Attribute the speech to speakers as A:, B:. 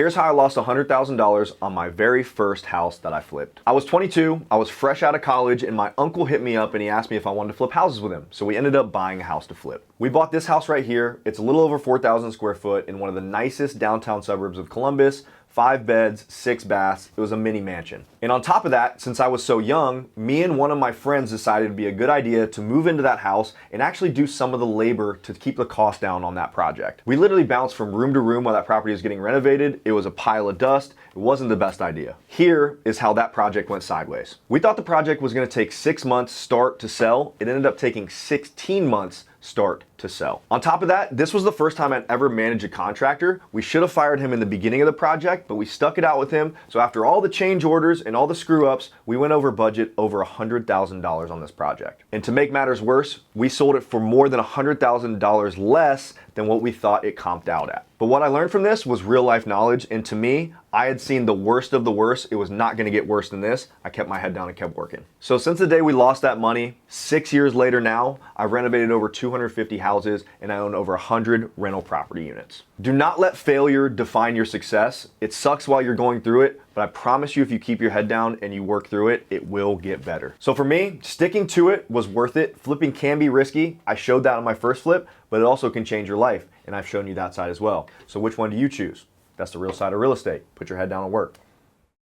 A: Here's how I lost $100,000 on my very first house that I flipped. I was 22, I was fresh out of college, and my uncle hit me up and he asked me if I wanted to flip houses with him. So we ended up buying a house to flip. We bought this house right here. It's a little over 4,000 square foot in one of the nicest downtown suburbs of Columbus. 5 beds, 6 baths. It was a mini mansion. And on top of that, since I was so young, me and one of my friends decided it'd be a good idea to move into that house and actually do some of the labor to keep the cost down on that project. We literally bounced from room to room while that property was getting renovated. It was a pile of dust. It wasn't the best idea. Here is how that project went sideways. We thought the project was gonna take 6 months start to sell. It ended up taking 16 months start to sell. On top of that, this was the first time I'd ever managed a contractor. We should have fired him in the beginning of the project, but we stuck it out with him. So after all the change orders and all the screw ups, we went over budget over $100,000 on this project. And to make matters worse, we sold it for more than $100,000 less than what we thought it comped out at. But what I learned from this was real life knowledge, and to me, I had seen the worst of the worst. It was not gonna get worse than this. I kept my head down and kept working. So since the day we lost that money, 6 years later now, I've renovated over 250 houses and I own over 100 rental property units. Do not let failure define your success. It sucks while you're going through it, but I promise you if you keep your head down and you work through it, it will get better. So for me, sticking to it was worth it. Flipping can be risky. I showed that on my first flip, but it also can change your life. And I've shown you that side as well. So which one do you choose? That's the real side of real estate. Put your head down and work.